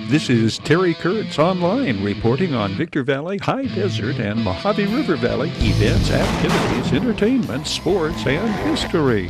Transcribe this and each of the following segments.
This is Terry Kurtz online reporting on Victor Valley, High Desert, and Mojave River Valley events, activities, entertainment, sports, and history.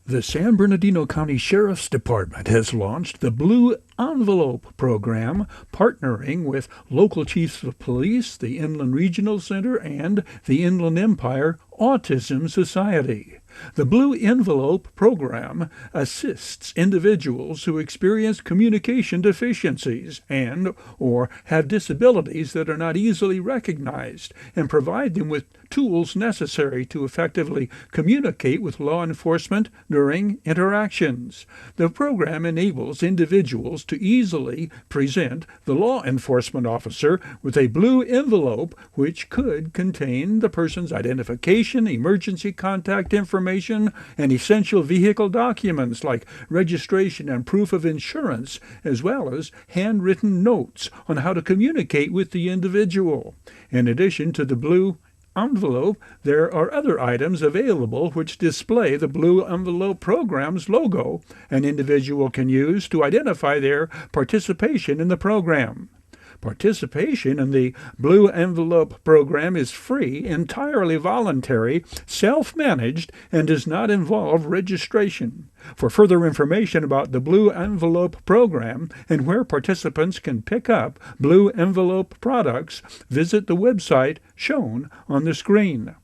The San Bernardino County Sheriff's Department has launched the Blue Envelope program, partnering with local chiefs of police, the Inland Regional Center, and the Inland Empire Autism Society. The Blue Envelope program assists individuals who experience communication deficiencies and or have disabilities that are not easily recognized and provide them with tools necessary to effectively communicate with law enforcement during interactions. The program enables individuals to easily present the law enforcement officer with a blue envelope which could contain the person's identification, emergency contact information, and essential vehicle documents like registration and proof of insurance, as well as handwritten notes on how to communicate with the individual. In addition to the blue envelope, there are other items available which display the Blue Envelope program's logo an individual can use to identify their participation in the program. Participation in the Blue Envelope program is free, entirely voluntary, self-managed, and does not involve registration. For further information about the Blue Envelope program and where participants can pick up Blue Envelope products, visit the website shown on the screen.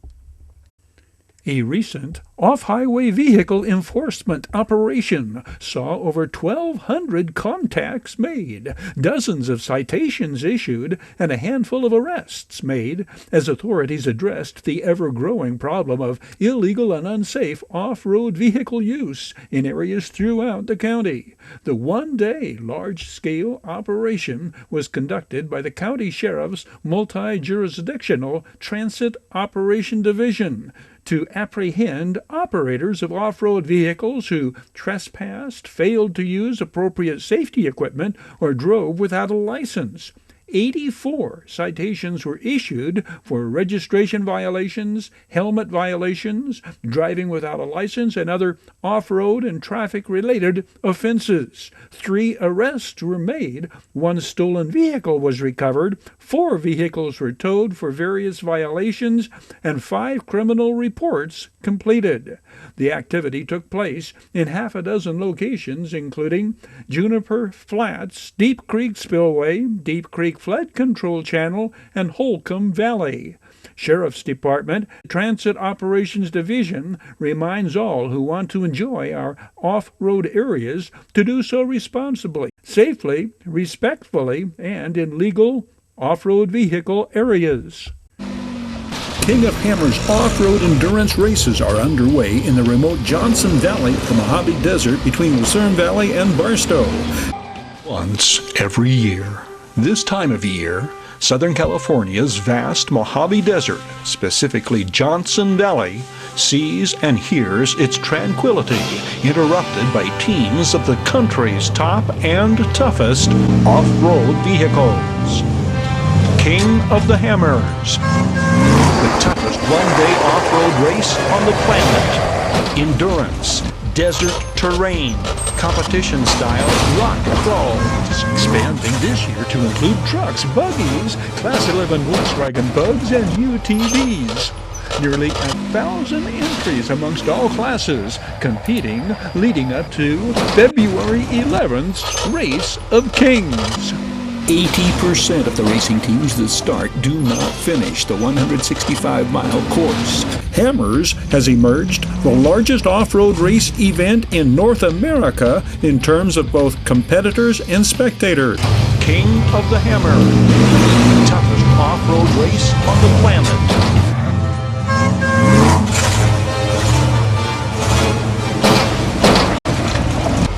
A recent off-highway vehicle enforcement operation saw over 1,200 contacts made, dozens of citations issued, and a handful of arrests made as authorities addressed the ever-growing problem of illegal and unsafe off-road vehicle use in areas throughout the county. The one-day large-scale operation was conducted by the County Sheriff's Multi-Jurisdictional Transit Operation Division to apprehend operators of off-road vehicles who trespassed, failed to use appropriate safety equipment, or drove without a license. 84 citations were issued for registration violations, helmet violations, driving without a license, and other off-road and traffic-related offenses. 3 arrests were made, 1 stolen vehicle was recovered, 4 vehicles were towed for various violations, and 5 criminal reports completed. The activity took place in half a dozen locations, including Juniper Flats, Deep Creek Spillway, Deep Creek Flood Control Channel, and Holcomb Valley. Sheriff's Department Transit Operations Division reminds all who want to enjoy our off-road areas to do so responsibly, safely, respectfully, and in legal off-road vehicle areas. King of Hammers off-road endurance races are underway in the remote Johnson Valley of the Mojave Desert between Lucerne Valley and Barstow. Once every year, this time of year, Southern California's vast Mojave Desert, specifically Johnson Valley, sees and hears its tranquility interrupted by teams of the country's top and toughest off-road vehicles. King of the Hammers, the toughest one-day off-road race on the planet. Endurance, desert terrain, competition-style rock crawls, expanding this year to include trucks, buggies, Class 11 Volkswagen Bugs, and UTVs. Nearly 1,000 entries amongst all classes competing, leading up to February 11th's Race of Kings. 80% of the racing teams that start do not finish the 165-mile course. Hammers has emerged the largest off-road race event in North America in terms of both competitors and spectators. King of the Hammer, the toughest off-road race on the planet.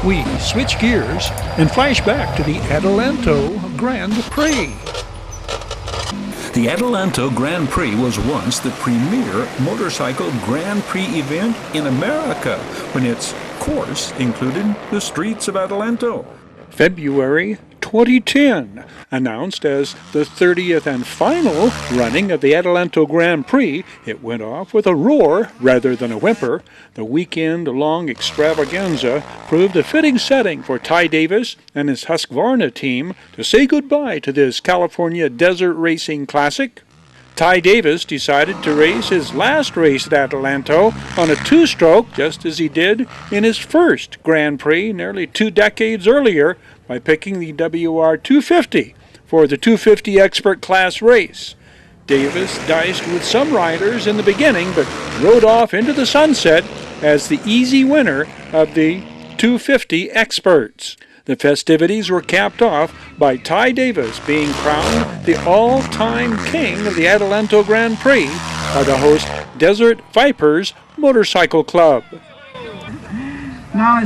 We switch gears and flash back to the Adelanto Grand Prix. The Adelanto Grand Prix was once the premier motorcycle Grand Prix event in America when its course included the streets of Adelanto. February 2010. Announced as the 30th and final running of the Adelanto Grand Prix, it went off with a roar rather than a whimper. The weekend-long extravaganza proved a fitting setting for Ty Davis and his Husqvarna team to say goodbye to this California desert racing classic. Ty Davis decided to race his last race at Adelanto on a two-stroke, just as he did in his first Grand Prix nearly 2 decades earlier by picking the WR250 for the 250 expert class race. Davis diced with some riders in the beginning, but rode off into the sunset as the easy winner of the 250 experts. The festivities were capped off by Ty Davis being crowned the all-time king of the Adelanto Grand Prix by the host Desert Vipers Motorcycle Club. No, I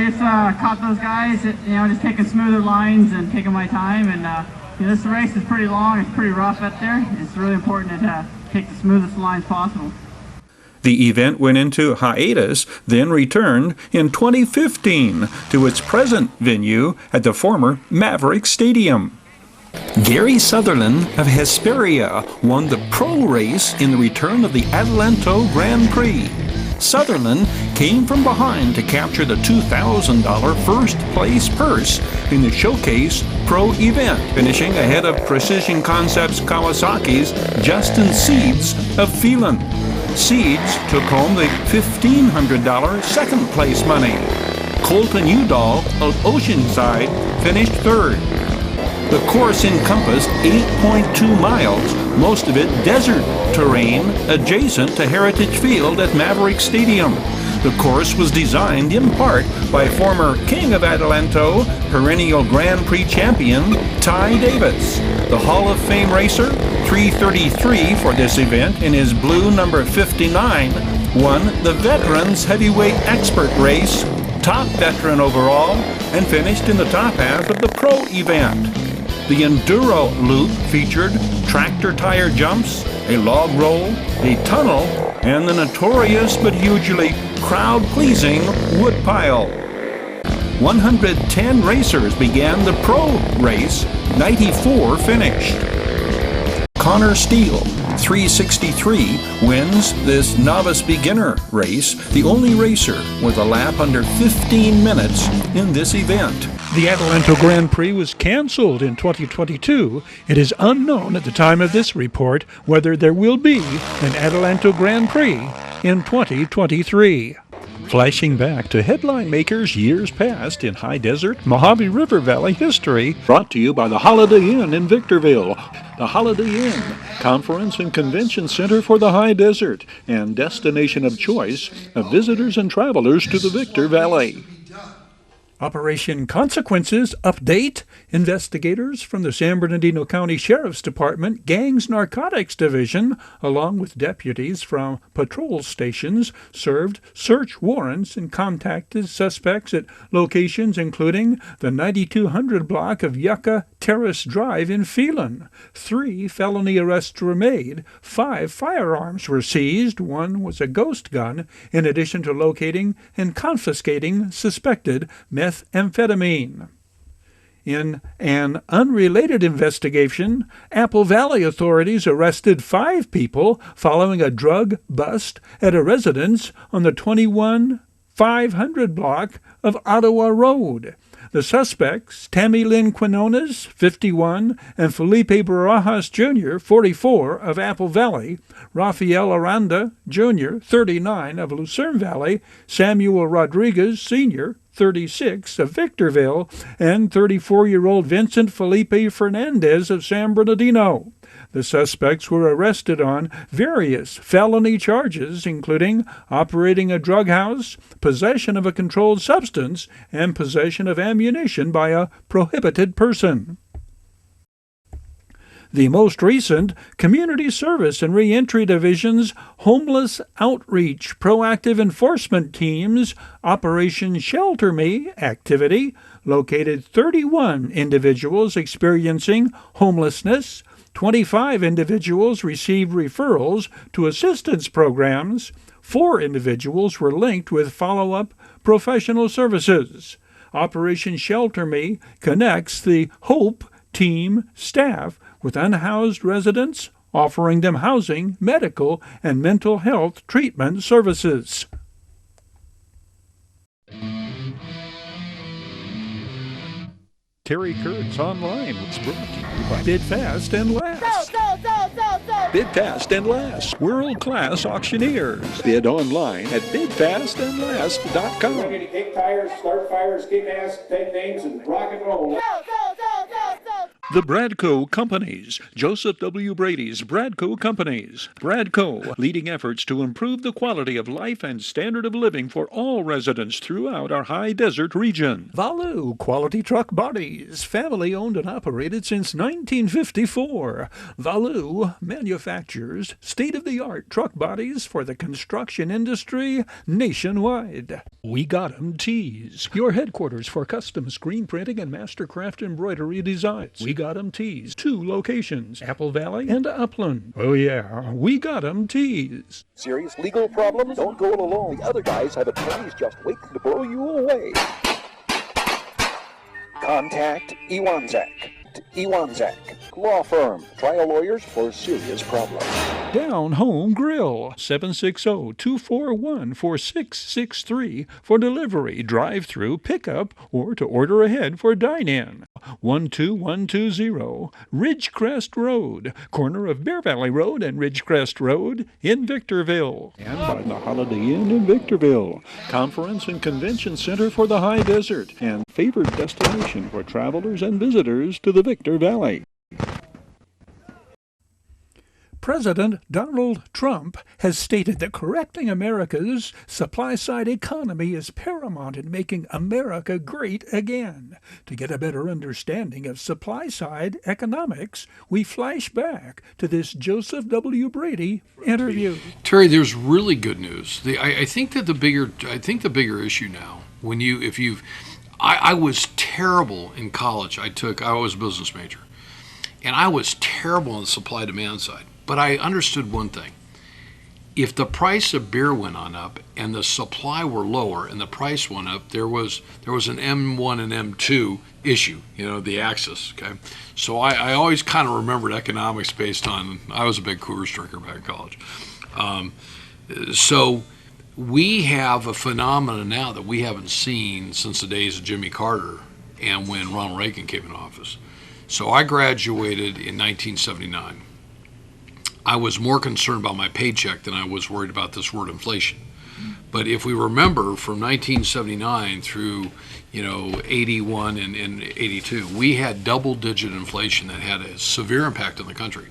just caught those guys, just taking smoother lines and taking my time. And this race is pretty long, it's pretty rough out there. It's really important to take the smoothest lines possible. The event went into hiatus, then returned in 2015 to its present venue at the former Maverick Stadium. Gary Sutherland of Hesperia won the pro race in the return of the Adelanto Grand Prix. Sutherland came from behind to capture the $2,000 first place purse in the Showcase Pro event, finishing ahead of Precision Concepts Kawasaki's Justin Seeds of Phelan. Seeds took home the $1,500 second place money. Colton Udall of Oceanside finished third. The course encompassed 8.2 miles, most of it desert terrain adjacent to Heritage Field at Maverick Stadium. The course was designed in part by former King of Adelanto, perennial Grand Prix champion Ty Davis. The Hall of Fame racer, 333 for this event in his blue number 59, won the Veterans Heavyweight Expert race, top veteran overall, and finished in the top half of the pro event. The Enduro Loop featured tractor tire jumps, a log roll, a tunnel, and the notorious but hugely crowd-pleasing woodpile. 110 racers began the pro race, 94 finished. Connor Steele, 363, wins this novice beginner race, the only racer with a lap under 15 minutes in this event. The Adelanto Grand Prix was canceled in 2022. It is unknown at the time of this report whether there will be an Adelanto Grand Prix in 2023. Flashing back to headline makers years past in high desert Mojave River Valley history, brought to you by the Holiday Inn in Victorville. The Holiday Inn, conference and convention center for the high desert and destination of choice of visitors and travelers to the Victor Valley. Operation Consequences update. Investigators from the San Bernardino County Sheriff's Department Gangs Narcotics Division, along with deputies from patrol stations, served search warrants and contacted suspects at locations including the 9200 block of Yucca Terrace Drive in Phelan. 3 felony arrests were made. 5 firearms were seized. 1 was a ghost gun, in addition to locating and confiscating suspected methamphetamine. In an unrelated investigation, Apple Valley authorities arrested 5 people following a drug bust at a residence on the 21500 block of Ottawa Road. The suspects, Tammy Lynn Quinones, 51, and Felipe Barajas Jr., 44, of Apple Valley, Rafael Aranda Jr., 39, of Lucerne Valley, Samuel Rodriguez Sr., 36, of Victorville, and 34-year-old Vincent Felipe Fernandez of San Bernardino. The suspects were arrested on various felony charges, including operating a drug house, possession of a controlled substance, and possession of ammunition by a prohibited person. The most recent Community Service and Reentry Division's Homeless Outreach Proactive Enforcement Team's Operation Shelter Me activity located 31 individuals experiencing homelessness. 25 individuals received referrals to assistance programs. 4 individuals were linked with follow-up professional services. Operation Shelter Me connects the HOPE team staff with unhoused residents, offering them housing, medical, and mental health treatment services. Terry Kurtz Online was brought to you by Bid Fast and Last. Bid Fast and Last, world-class auctioneers. Bid online at bidfastandlast.com. Ready to kick tires, start fires, kick ass, take names, and rock and roll. The Bradco Companies. Joseph W. Brady's Bradco Companies. Bradco, leading efforts to improve the quality of life and standard of living for all residents throughout our high desert region. Valu Quality Truck Bodies, family owned and operated since 1954. Valu manufactures state-of-the-art truck bodies for the construction industry nationwide. We Got 'em Tees, your headquarters for custom screen printing and mastercraft embroidery designs. We Got 'em Tees, 2 locations, Apple Valley and Upland. Oh yeah, We Got 'em Tees. Serious legal problems? Don't go it alone. The other guys have attorneys just waiting to blow you away. Contact Iwanzak. Iwanzak, law firm. Trial lawyers for serious problems. Down Home Grill, 760-241-4663 for delivery, drive-through, pickup, or to order ahead for dine-in. 12120 Ridgecrest Road, corner of Bear Valley Road and Ridgecrest Road in Victorville. And by the Holiday Inn in Victorville, conference and convention center for the high desert and favored destination for travelers and visitors to the Victor Valley. President Donald Trump has stated that correcting America's supply-side economy is paramount in making America great again. To get a better understanding of supply-side economics, we flash back to this Joseph W. Brady interview. Terry, there's really good news. I think the bigger issue now, I was terrible in college. I was a business major, and I was terrible on the supply-demand side. But I understood one thing. If the price of beer went on up and the supply were lower and the price went up, there was an M1 and M2 issue, the axis, okay? So I always kind of remembered economics based on, I was a big Coors drinker back in college. So we have a phenomenon now that we haven't seen since the days of Jimmy Carter and when Ronald Reagan came in office. So I graduated in 1979. I was more concerned about my paycheck than I was worried about this word inflation. But if we remember from 1979 through 81 and 82, we had double-digit inflation that had a severe impact on the country.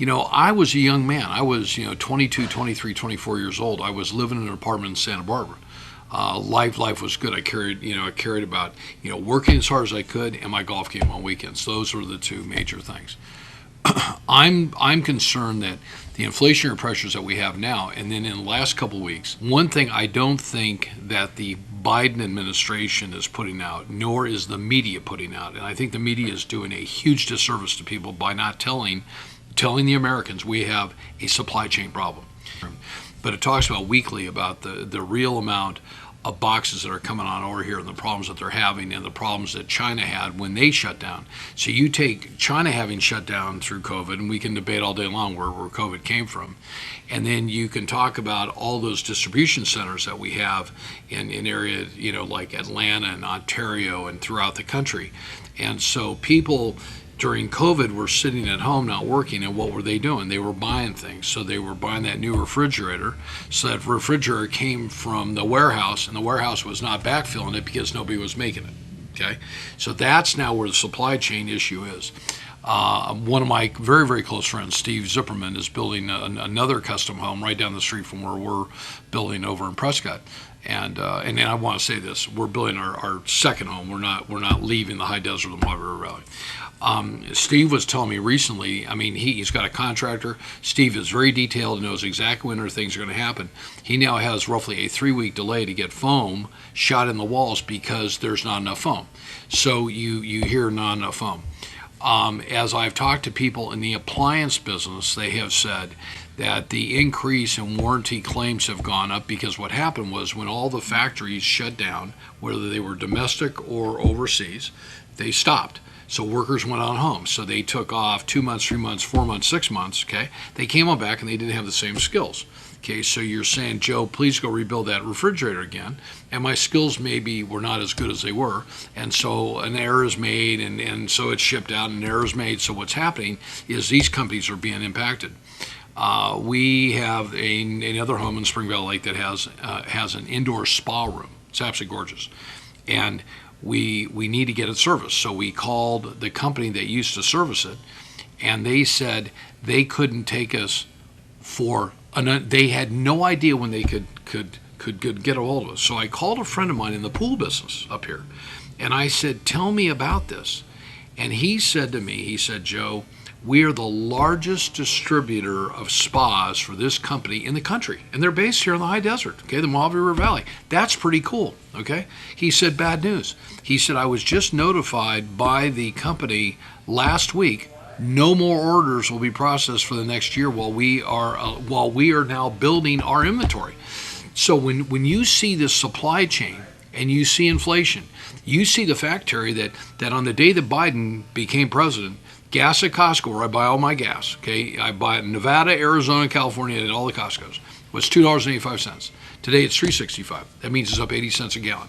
I was a young man. I was 22, 23, 24 years old. I was living in an apartment in Santa Barbara. Life was good. I cared about working as hard as I could, and my golf game on weekends. Those were the two major things. I'm concerned that the inflationary pressures that we have now, and then in the last couple of weeks, one thing I don't think that the Biden administration is putting out, nor is the media putting out, and I think the media is doing a huge disservice to people by not telling the Americans we have a supply chain problem. But it talks about weekly about the real amount of boxes that are coming on over here and the problems that they're having and the problems that China had when they shut down. So you take China having shut down through COVID, and we can debate all day long where COVID came from. And then you can talk about all those distribution centers that we have in areas, like Atlanta and Ontario and throughout the country. And so people during COVID were sitting at home not working, and what were they doing? They were buying things. So they were buying that new refrigerator. So that refrigerator came from the warehouse, and the warehouse was not backfilling it because nobody was making it. Okay, so that's now where the supply chain issue is. One of my very, very close friends, Steve Zipperman, is building another custom home right down the street from where we're building over in Prescott. And then I want to say this: we're building our second home. We're not leaving the high desert of the Mojave River Valley. Steve was telling me recently, he's got a contractor. Steve is very detailed and knows exactly when things are going to happen. He now has roughly a 3-week delay to get foam shot in the walls because there's not enough foam. So you hear not enough foam. As I've talked to people in the appliance business, they have said that the increase in warranty claims have gone up because what happened was when all the factories shut down, whether they were domestic or overseas, they stopped. So workers went on home. So they took off 2 months, 3 months, 4 months, 6 months, okay? They came on back and they didn't have the same skills. Okay, so you're saying, Joe, please go rebuild that refrigerator again. And my skills maybe were not as good as they were. And so an error is made, and so it's shipped out, and an error is made. So what's happening is these companies are being impacted. We have another home in Spring Valley Lake that has an indoor spa room. It's absolutely gorgeous. And we need to get it serviced. So we called the company that used to service it, and they said they couldn't take us for they had no idea when they could get a hold of us. So I called a friend of mine in the pool business up here, and I said, tell me about this. And he said to me, he said, Joe, we are the largest distributor of spas for this company in the country, and they're based here in the high desert, okay, the Mojave River Valley. That's pretty cool, okay? He said, bad news. He said, I was just notified by the company last week no more orders will be processed for the next year while we are now building our inventory. So when you see this supply chain and you see inflation, you see the fact, Terry, that on the day that Biden became president, gas at Costco, where I buy all my gas, okay, I buy it in Nevada, Arizona, California, and all the Costco's, was $2.85. Today it's $3.65. That means it's up 80 cents a gallon.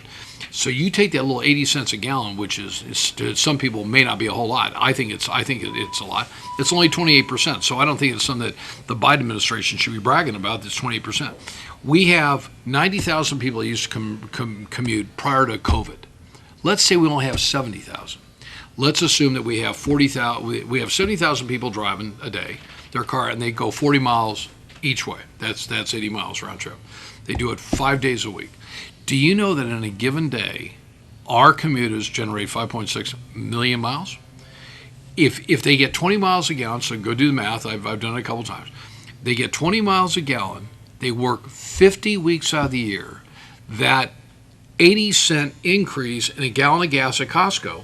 So you take that little 80 cents a gallon, which is to some people may not be a whole lot. I think it's a lot. It's only 28%. So I don't think it's something that the Biden administration should be bragging about. That's 28%. We have 90,000 people that used to commute prior to COVID. Let's say we only have 70,000. Let's assume that we have 40,000. We have 70,000 people driving a day their car, and they go 40 miles each way. That's 80 miles round trip. They do it 5 days a week. Do you know that in a given day, our commuters generate 5.6 million miles? If they get 20 miles a gallon, so go do the math, I've done it a couple times. They get 20 miles a gallon, they work 50 weeks out of the year. That 80-cent increase in a gallon of gas at Costco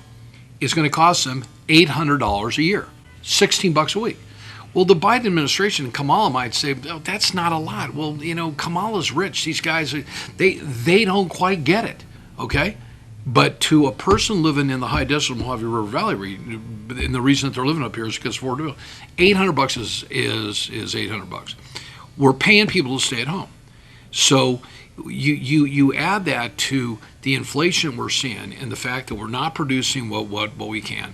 is going to cost them $800 a year, $16 a week. Well, the Biden administration, Kamala might say, oh, that's not a lot. Well, Kamala's rich. These guys, they don't quite get it, okay? But to a person living in the high desert of the Mojave River Valley, and the reason that they're living up here is because $800 is $800. We're paying people to stay at home. So you add that to the inflation we're seeing and the fact that we're not producing what we can.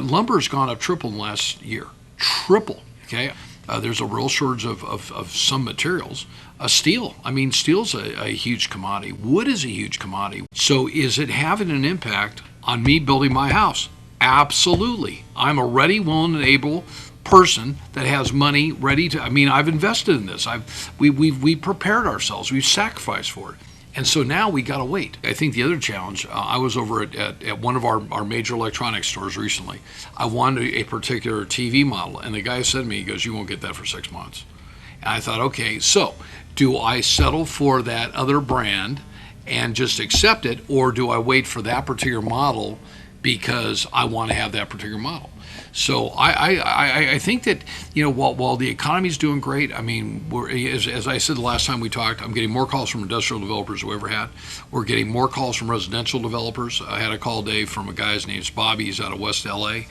Lumber's gone up triple in the last year. Triple, okay? There's a real shortage of some materials. Steel. I mean, steel's a huge commodity. Wood is a huge commodity. So is it having an impact on me building my house? Absolutely. I'm a ready, willing, and able person that has money ready to, I've invested in this. We prepared ourselves. We've sacrificed for it. And so now we got to wait. I think the other challenge, I was over at one of our major electronics stores recently. I wanted a particular TV model, and the guy said to me, he goes, you won't get that for 6 months. And I thought, okay, so do I settle for that other brand and just accept it, or do I wait for that particular model because I want to have that particular model? So I think that, while the economy's doing great, as I said the last time we talked, I'm getting more calls from industrial developers than we ever had. We're getting more calls from residential developers. I had a call today from a guy, his name's Bobby, he's out of West LA.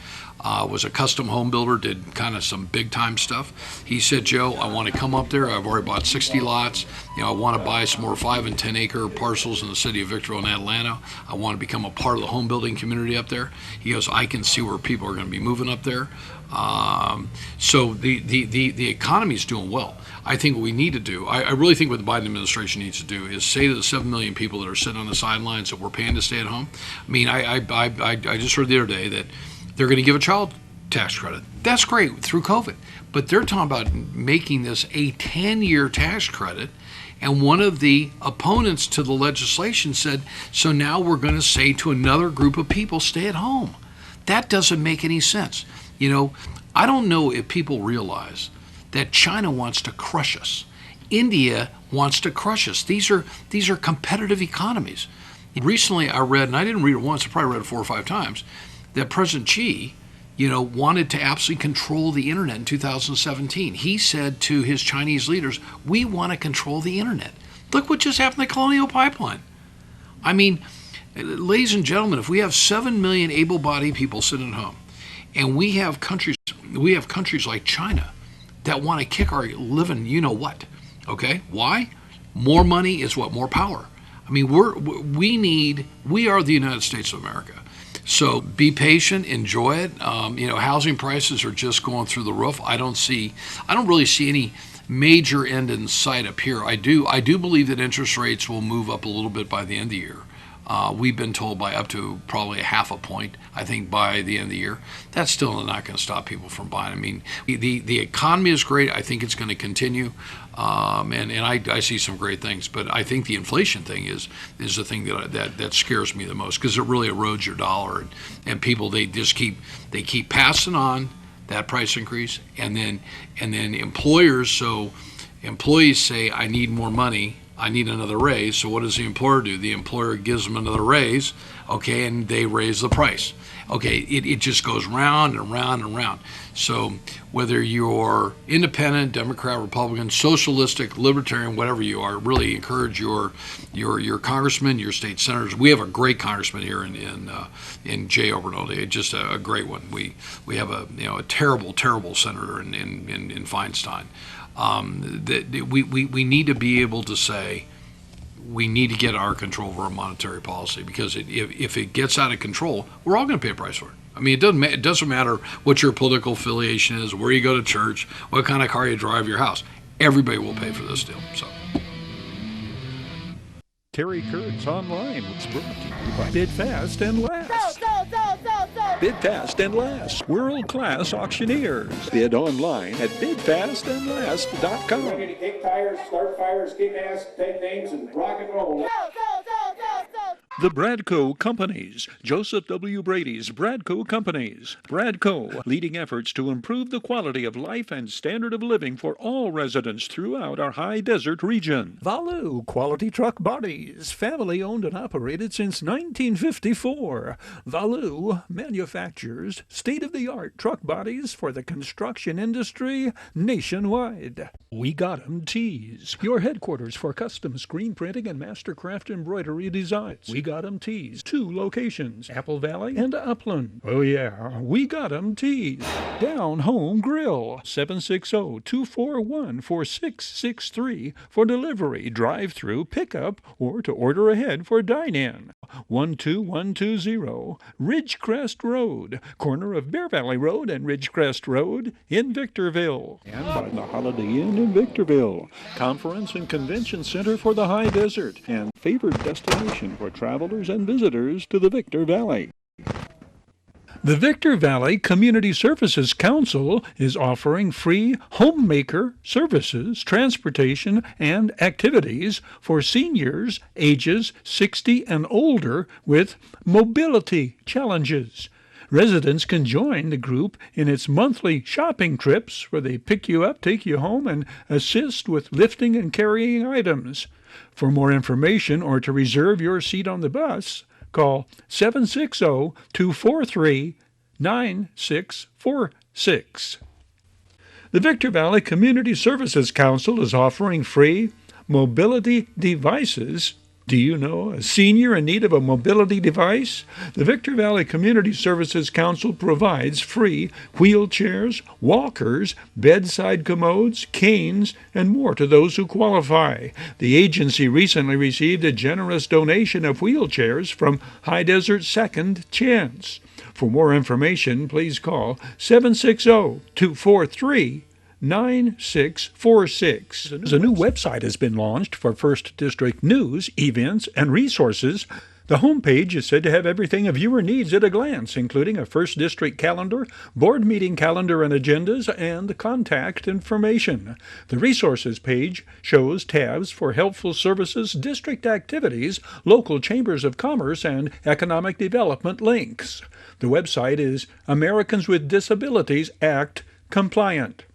Was a custom home builder, did kind of some big time stuff. He said, Joe, I want to come up there. I've already bought 60 lots. I want to buy some more 5 and 10 acre parcels in the city of Victorville and Adelanto. I want to become a part of the home building community up there. He goes, I can see where people are going to be moving up there. So the economy's doing well. I think what we need to do, I really think what the Biden administration needs to do is say to the 7 million people that are sitting on the sidelines that we're paying to stay at home. I just heard the other day that they're going to give a child tax credit. That's great through COVID. But they're talking about making this a 10-year tax credit. And one of the opponents to the legislation said, so now we're going to say to another group of people, stay at home. That doesn't make any sense. I don't know if people realize that China wants to crush us. India wants to crush us. These are competitive economies. Recently I read, and I didn't read it once, I probably read it 4 or 5 times, that President Xi wanted to absolutely control the internet in 2017. He said to his Chinese leaders, we want to control the internet. Look what just happened to the Colonial Pipeline. I mean, ladies and gentlemen, if we have 7 million able-bodied people sitting at home, and we have countries like China that want to kick our living, what, okay? Why? More money is what? More power. I mean, we are the United States of America. So be patient, enjoy it. Housing prices are just going through the roof. I don't really see any major end in sight up here. I do believe that interest rates will move up a little bit by the end of the year. We've been told by up to probably a half a point, I think, by the end of the year. That's still not going to stop people from buying. I mean, the economy is great. I think it's going to continue, and I see some great things. But I think the inflation thing is the thing that scares me the most, because it really erodes your dollar, and people they keep passing on that price increase, and then employers say, I need more money, I need another raise. So what does the employer do? The employer gives them another raise, okay, and they raise the price. Okay, it just goes round and round and round. So whether you're independent, Democrat, Republican, socialistic, libertarian, whatever you are, really encourage your congressmen, your state senators. We have a great congressman here in Jay Obernold, just a great one. We have a terrible senator in Feinstein. We need to be able to say we need to get our control over our monetary policy, because if it gets out of control, we're all going to pay a price for it. I mean, it doesn't matter what your political affiliation is, where you go to church, what kind of car you drive, your house. Everybody will pay for this deal. So. Terry Kurtz Online was brought to you by Bid Fast and Last. Bid Fast and Last, world-class auctioneers. Bid online at bidfastandlast.com. Ready to kick tires, start fires, kick ass, take names, and rock and roll. The Bradco Companies, Joseph W. Brady's Bradco Companies. Bradco, leading efforts to improve the quality of life and standard of living for all residents throughout our high desert region. Valu Quality Truck Bodies, family owned and operated since 1954. Valu manufactures state-of-the-art truck bodies for the construction industry nationwide. We Got 'em Tees, your headquarters for custom screen printing and mastercraft embroidery designs. We Got 'em Tees, 2 locations, Apple Valley and Upland. Oh yeah, We Got 'em Tees. Down Home Grill, 760-241-4663 for delivery, drive-through, pickup, or to order ahead for dine-in. 12120 Ridgecrest Road, corner of Bear Valley Road and Ridgecrest Road in Victorville. And by the Holiday Inn in Victorville, conference and convention center for the high desert and favored destination for travelers and visitors to the Victor Valley. The Victor Valley Community Services Council is offering free homemaker services, transportation, and activities for seniors ages 60 and older with mobility challenges. Residents can join the group in its monthly shopping trips where they pick you up, take you home, and assist with lifting and carrying items. For more information or to reserve your seat on the bus, call 760-243-9646. The Victor Valley Community Services Council is offering free mobility devices. Do you know a senior in need of a mobility device? The Victor Valley Community Services Council provides free wheelchairs, walkers, bedside commodes, canes, and more to those who qualify. The agency recently received a generous donation of wheelchairs from High Desert Second Chance. For more information, please call 760-243-9646. A new website has been launched for First District news, events, and resources. The homepage is said to have everything a viewer needs at a glance, including a First District calendar, board meeting calendar and agendas, and contact information. The resources page shows tabs for helpful services, district activities, local chambers of commerce, and economic development links. The website is Americans with Disabilities Act compliant.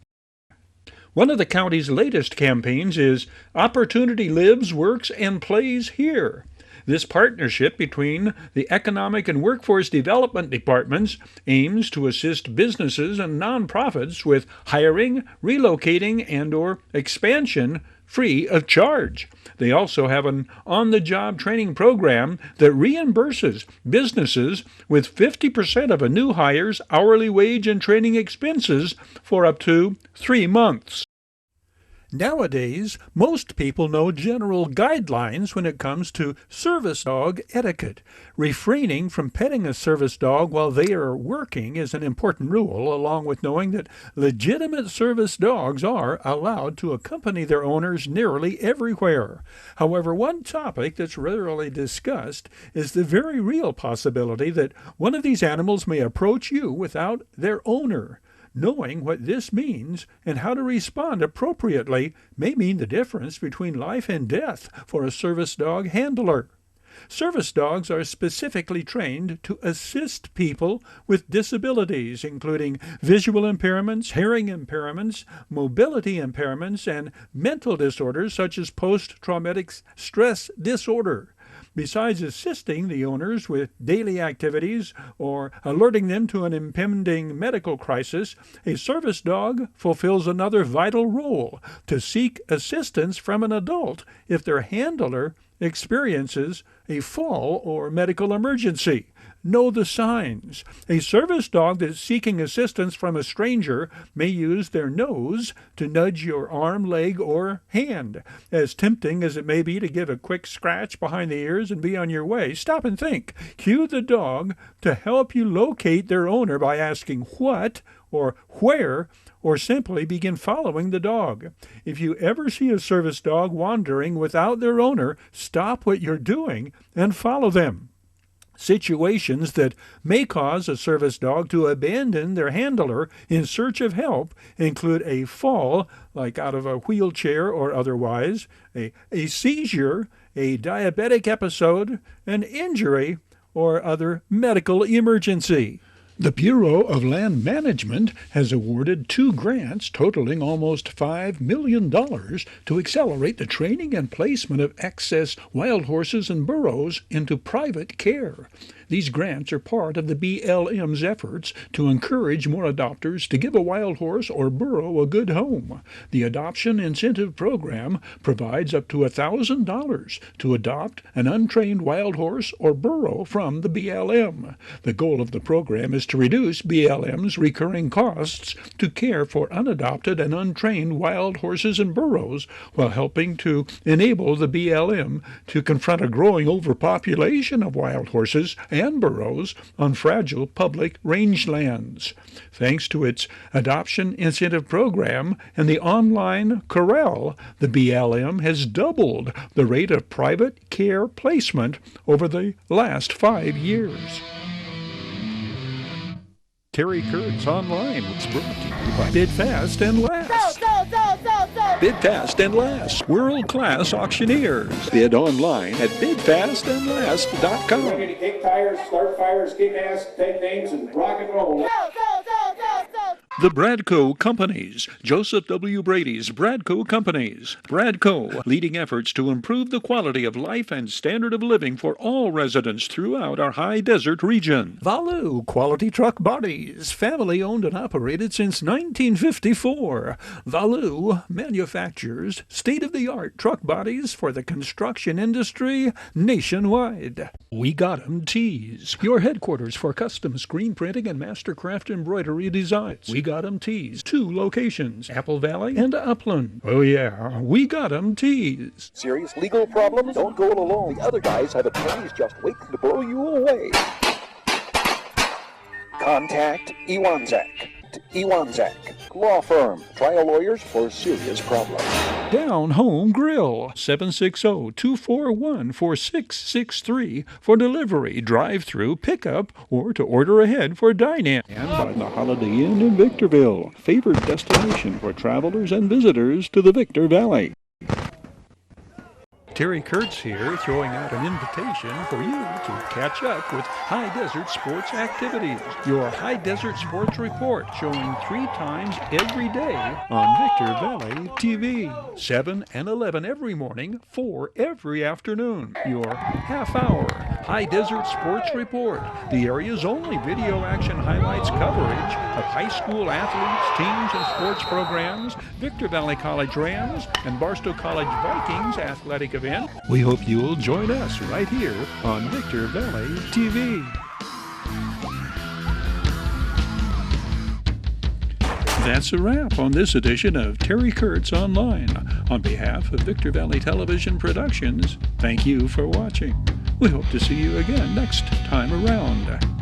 One of the county's latest campaigns is Opportunity Lives, Works, and Plays Here. This partnership between the Economic and Workforce Development Departments aims to assist businesses and nonprofits with hiring, relocating, and/or expansion free of charge. They also have an on-the-job training program that reimburses businesses with 50% of a new hire's hourly wage and training expenses for up to 3 months. Nowadays, most people know general guidelines when it comes to service dog etiquette. Refraining from petting a service dog while they are working is an important rule, along with knowing that legitimate service dogs are allowed to accompany their owners nearly everywhere. However, one topic that's rarely discussed is the very real possibility that one of these animals may approach you without their owner. Knowing what this means and how to respond appropriately may mean the difference between life and death for a service dog handler. Service dogs are specifically trained to assist people with disabilities, including visual impairments, hearing impairments, mobility impairments, and mental disorders such as post-traumatic stress disorder. Besides assisting the owners with daily activities or alerting them to an impending medical crisis, a service dog fulfills another vital role: to seek assistance from an adult if their handler experiences a fall or medical emergency. Know the signs. A service dog that's seeking assistance from a stranger may use their nose to nudge your arm, leg, or hand. As tempting as it may be to give a quick scratch behind the ears and be on your way, stop and think. Cue the dog to help you locate their owner by asking what or where, or simply begin following the dog. If you ever see a service dog wandering without their owner, stop what you're doing and follow them. Situations that may cause a service dog to abandon their handler in search of help include a fall, like out of a wheelchair or otherwise, a seizure, a diabetic episode, an injury, or other medical emergency. The Bureau of Land Management has awarded 2 grants totaling almost $5 million to accelerate the training and placement of excess wild horses and burros into private care. These grants are part of the BLM's efforts to encourage more adopters to give a wild horse or burro a good home. The Adoption Incentive Program provides up to $1,000 to adopt an untrained wild horse or burro from the BLM. The goal of the program is to reduce BLM's recurring costs to care for unadopted and untrained wild horses and burros, while helping to enable the BLM to confront a growing overpopulation of wild horses and burros on fragile public rangelands. Thanks to its Adoption Incentive Program and the online corral, the BLM has doubled the rate of private care placement over the last 5 years. Terry Kurtz Online was brought to you by Bid Fast and Last. Bid Fast and Last, world-class auctioneers. Bid online at bidfastandlast.com. Ready to kick tires, start fires, kick ass, take names, and rock and roll. The Bradco Companies. Joseph W. Brady's Bradco Companies. Bradco, leading efforts to improve the quality of life and standard of living for all residents throughout our high desert region. Valu Quality Truck Bodies, family owned and operated since 1954. Valu manufactures state-of-the-art truck bodies for the construction industry nationwide. We Got 'em Tees, your headquarters for custom screen printing and mastercraft embroidery designs. We Got 'em Tees, 2 locations, Apple Valley and Upland. Oh yeah, We Got 'em Tees. Serious legal problems? Don't go it alone. The other guys have attorneys just waiting to blow you away. Contact Iwanzak. Iwanzak, law firm, trial lawyers for serious problems. Down Home Grill, 760-241-4663 for delivery, drive-through, pickup, or to order ahead for dine-in. And by the Holiday Inn in Victorville, favored destination for travelers and visitors to the Victor Valley. Terry Kurtz here, throwing out an invitation for you to catch up with High Desert Sports Activities, your High Desert Sports Report, showing 3 times every day on Victor Valley TV, 7 and 11 every morning, 4 every afternoon. Your half-hour High Desert Sports Report, the area's only video action highlights coverage of high school athletes, teams, and sports programs, Victor Valley College Rams, and Barstow College Vikings athletic event. We hope you'll join us right here on Victor Valley TV. That's a wrap on this edition of Terry Kurtz Online. On behalf of Victor Valley Television Productions, thank you for watching. We hope to see you again next time around.